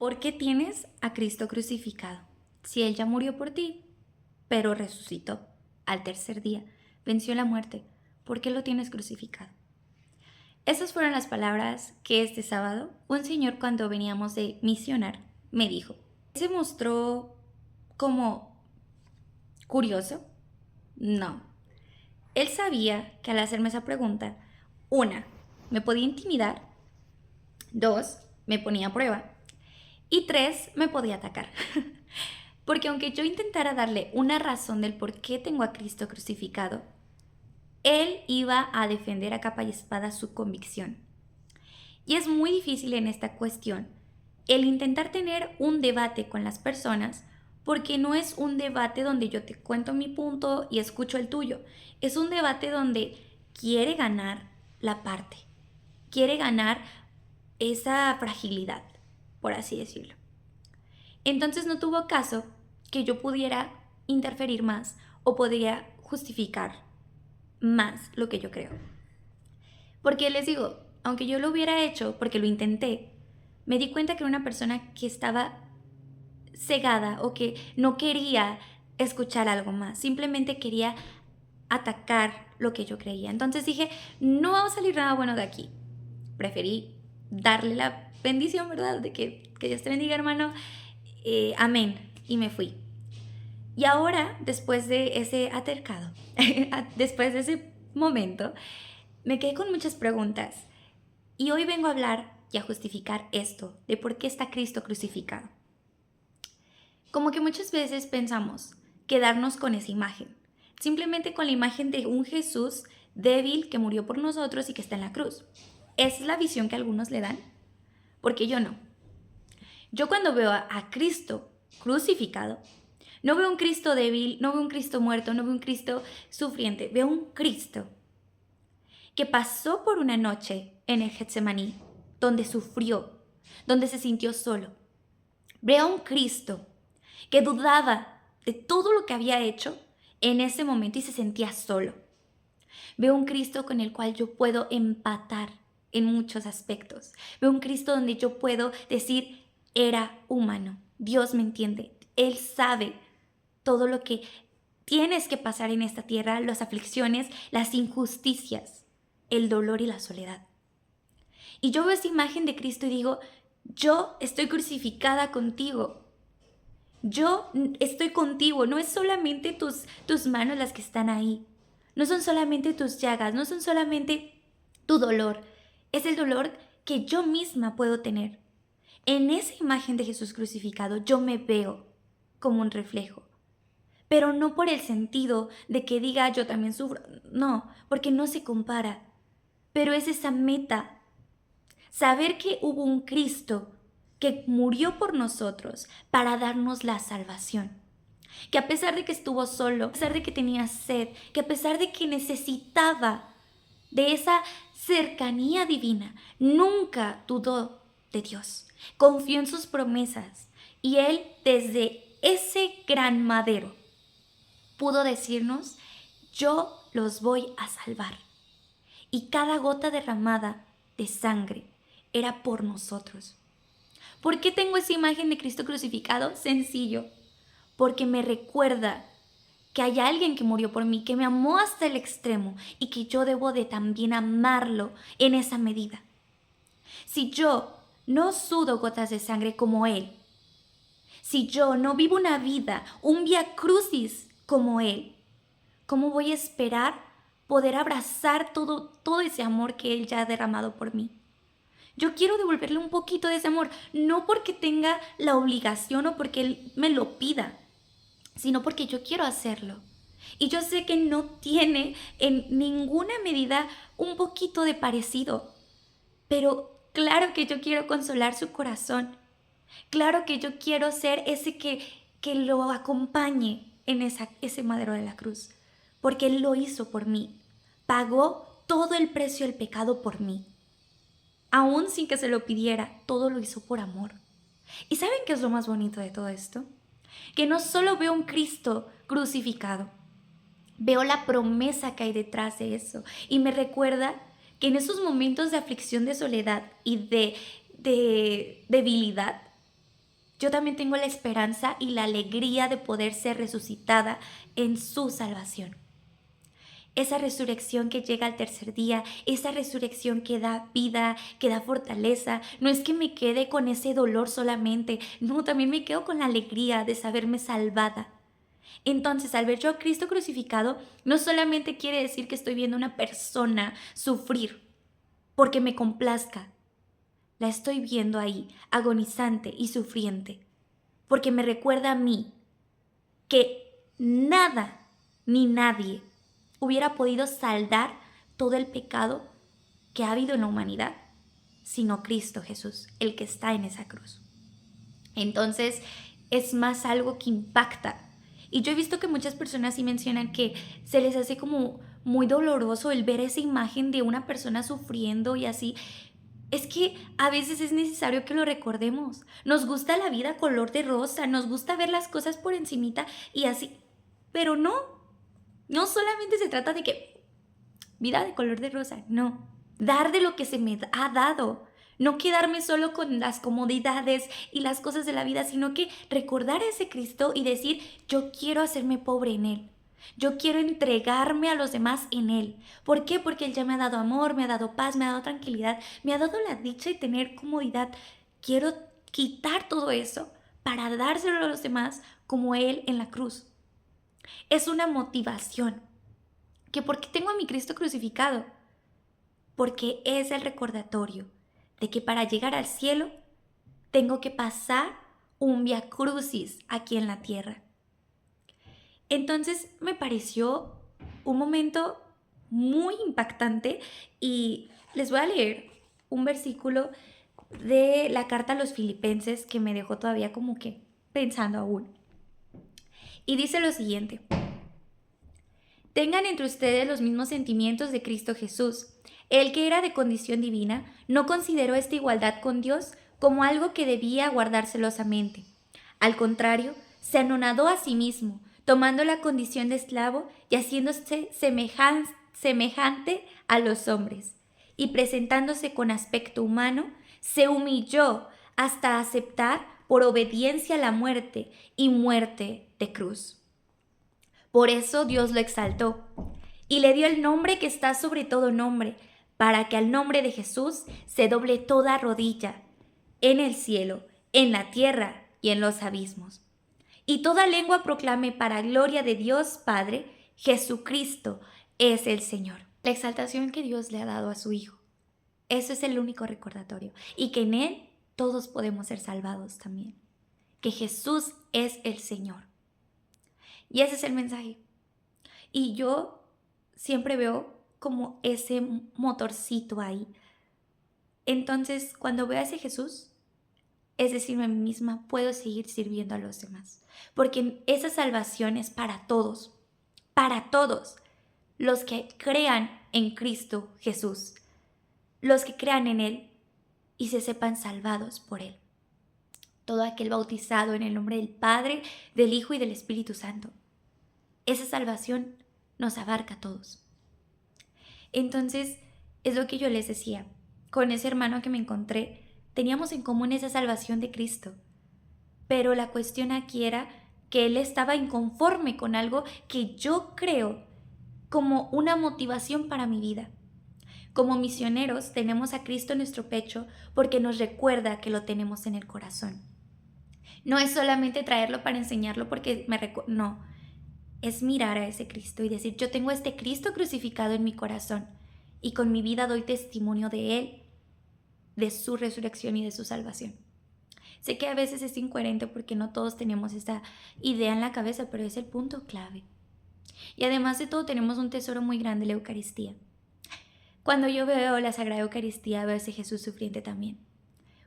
¿Por qué tienes a Cristo crucificado? Si Él ya murió por ti, pero resucitó al tercer día, venció la muerte, ¿por qué lo tienes crucificado? Esas fueron las palabras que este sábado un señor, cuando veníamos de misionar, me dijo. ¿Se mostró como curioso? No. Él sabía que al hacerme esa pregunta, una, me podía intimidar, dos, me ponía a prueba y tres, me podía atacar. Porque aunque yo intentara darle una razón del por qué tengo a Cristo crucificado, Él iba a defender a capa y espada su convicción. Y es muy difícil en esta cuestión el intentar tener un debate con las personas, porque no es un debate donde yo te cuento mi punto y escucho el tuyo. Es un debate donde quiere ganar la parte, quiere ganar esa fragilidad, por así decirlo. Entonces no tuvo caso que yo pudiera interferir más o podría justificar más lo que yo creo. Porque les digo, aunque yo lo hubiera hecho porque lo intenté, me di cuenta que era una persona que estaba cegada o que no quería escuchar algo más, simplemente quería atacar lo que yo creía. Entonces dije, no va a salir nada bueno de aquí. Preferí darle la bendición, ¿verdad? De que Dios te bendiga, hermano. Amén. Y me fui. Y ahora, después de ese altercado, después de ese momento, me quedé con muchas preguntas. Y hoy vengo a hablar y a justificar esto, de por qué está Cristo crucificado. Como que muchas veces pensamos quedarnos con esa imagen, simplemente con la imagen de un Jesús débil que murió por nosotros y que está en la cruz. Esa es la visión que algunos le dan, porque yo no. Yo cuando veo a Cristo crucificado, no veo un Cristo débil, no veo un Cristo muerto, no veo un Cristo sufriente, veo un Cristo que pasó por una noche en el Getsemaní, donde sufrió, donde se sintió solo. Veo a un Cristo que dudaba de todo lo que había hecho en ese momento y se sentía solo. Veo un Cristo con el cual yo puedo empatar en muchos aspectos. Veo un Cristo donde yo puedo decir, era humano, Dios me entiende, Él sabe todo lo que tienes que pasar en esta tierra, las aflicciones, las injusticias, el dolor y la soledad. Y yo veo esa imagen de Cristo y digo, yo estoy crucificada contigo. Yo estoy contigo, no es solamente tus manos las que están ahí, no son solamente tus llagas, no son solamente tu dolor, es el dolor que yo misma puedo tener. En esa imagen de Jesús crucificado yo me veo como un reflejo, pero no por el sentido de que diga yo también sufro, no, porque no se compara, pero es esa meta, saber que hubo un Cristo que murió por nosotros para darnos la salvación. Que a pesar de que estuvo solo, a pesar de que tenía sed, que a pesar de que necesitaba de esa cercanía divina, nunca dudó de Dios. Confió en sus promesas y Él desde ese gran madero pudo decirnos, yo los voy a salvar. Y cada gota derramada de sangre era por nosotros. ¿Por qué tengo esa imagen de Cristo crucificado? Sencillo, porque me recuerda que hay alguien que murió por mí, que me amó hasta el extremo y que yo debo de también amarlo en esa medida. Si yo no sudo gotas de sangre como Él, si yo no vivo una vida, un vía crucis como Él, ¿cómo voy a esperar poder abrazar todo ese amor que Él ya ha derramado por mí? Yo quiero devolverle un poquito de ese amor, no porque tenga la obligación o porque Él me lo pida, sino porque yo quiero hacerlo. Y yo sé que no tiene en ninguna medida un poquito de parecido, pero claro que yo quiero consolar su corazón. Claro que yo quiero ser ese que lo acompañe en ese madero de la cruz, porque Él lo hizo por mí. Pagó todo el precio del pecado por mí. Aún sin que se lo pidiera, todo lo hizo por amor. ¿Y saben qué es lo más bonito de todo esto? Que no solo veo un Cristo crucificado, veo la promesa que hay detrás de eso. Y me recuerda que en esos momentos de aflicción, de soledad y de debilidad, yo también tengo la esperanza y la alegría de poder ser resucitada en su salvación. Esa resurrección que llega al tercer día, esa resurrección que da vida, que da fortaleza. No es que me quede con ese dolor solamente, no, también me quedo con la alegría de saberme salvada. Entonces, al ver yo a Cristo crucificado, no solamente quiere decir que estoy viendo a una persona sufrir porque me complazca. La estoy viendo ahí, agonizante y sufriente, porque me recuerda a mí que nada ni nadie hubiera podido saldar todo el pecado que ha habido en la humanidad, sino Cristo Jesús, el que está en esa cruz. Entonces, es más algo que impacta. Y yo he visto que muchas personas sí mencionan que se les hace como muy doloroso el ver esa imagen de una persona sufriendo y así. Es que a veces es necesario que lo recordemos. Nos gusta la vida color de rosa, nos gusta ver las cosas por encimita y así. Pero no solamente se trata de que vida de color de rosa, no. Dar de lo que se me ha dado. No quedarme solo con las comodidades y las cosas de la vida, sino que recordar a ese Cristo y decir, yo quiero hacerme pobre en Él. Yo quiero entregarme a los demás en Él. ¿Por qué? Porque Él ya me ha dado amor, me ha dado paz, me ha dado tranquilidad, me ha dado la dicha de tener comodidad. Quiero quitar todo eso para dárselo a los demás como Él en la cruz. Es una motivación. ¿Que por qué tengo a mi Cristo crucificado? Porque es el recordatorio de que para llegar al cielo tengo que pasar un vía crucis aquí en la tierra. Entonces me pareció un momento muy impactante y les voy a leer un versículo de la carta a los Filipenses que me dejó todavía como que pensando aún. Y dice lo siguiente: tengan entre ustedes los mismos sentimientos de Cristo Jesús. Él, que era de condición divina, no consideró esta igualdad con Dios como algo que debía guardar celosamente. Al contrario, se anonadó a sí mismo, tomando la condición de esclavo y haciéndose semejante a los hombres. Y presentándose con aspecto humano, se humilló hasta aceptar por obediencia la muerte y muerte de cruz. Por eso Dios lo exaltó y le dio el nombre que está sobre todo nombre, para que al nombre de Jesús se doble toda rodilla, en el cielo, en la tierra y en los abismos. Y toda lengua proclame para gloria de Dios Padre, Jesucristo es el Señor. La exaltación que Dios le ha dado a su Hijo. Eso es el único recordatorio. Y que en Él todos podemos ser salvados también. Que Jesús es el Señor. Y ese es el mensaje. Y yo siempre veo como ese motorcito ahí. Entonces, cuando veo a ese Jesús, es decirme a mí misma, puedo seguir sirviendo a los demás. Porque esa salvación es para todos los que crean en Cristo Jesús, los que crean en Él y se sepan salvados por Él. Todo aquel bautizado en el nombre del Padre, del Hijo y del Espíritu Santo. Esa salvación nos abarca a todos. Entonces, es lo que yo les decía. Con ese hermano que me encontré, teníamos en común esa salvación de Cristo. Pero la cuestión aquí era que él estaba inconforme con algo que yo creo como una motivación para mi vida. Como misioneros tenemos a Cristo en nuestro pecho porque nos recuerda que lo tenemos en el corazón. No es solamente traerlo para enseñarlo porque no, es mirar a ese Cristo y decir, yo tengo a este Cristo crucificado en mi corazón y con mi vida doy testimonio de Él, de su resurrección y de su salvación. Sé que a veces es incoherente porque no todos tenemos esta idea en la cabeza, pero es el punto clave. Y además de todo tenemos un tesoro muy grande, la Eucaristía. Cuando yo veo la Sagrada Eucaristía, veo a ese Jesús sufriente también.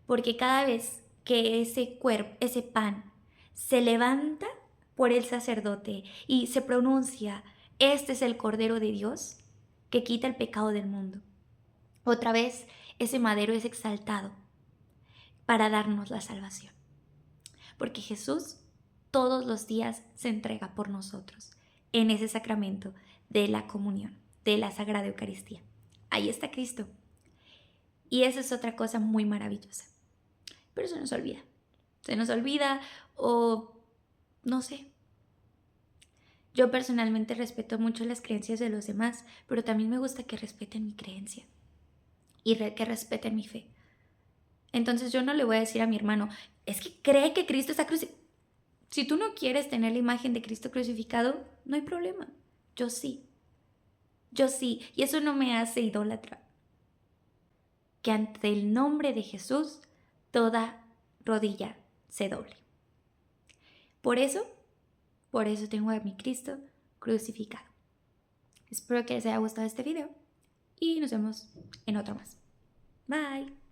Porque cada vez que ese cuerpo, ese pan, se levanta por el sacerdote y se pronuncia, este es el Cordero de Dios que quita el pecado del mundo. Otra vez, ese madero es exaltado para darnos la salvación. Porque Jesús todos los días se entrega por nosotros en ese sacramento de la comunión, de la Sagrada Eucaristía. Ahí está Cristo. Y esa es otra cosa muy maravillosa. Pero se nos olvida. se nos olvida o no sé. Yo personalmente respeto mucho las creencias de los demás, pero también me gusta que respeten mi creencia y que respeten mi fe. Entonces yo no le voy a decir a mi hermano, es que cree que Cristo está crucificado. Si tú no quieres tener la imagen de Cristo crucificado, no hay problema. Yo sí. Yo sí. Y eso no me hace idólatra. Que ante el nombre de Jesús, toda rodilla se doble. Por eso tengo a mi Cristo crucificado. Espero que les haya gustado este video y nos vemos en otro más. Bye.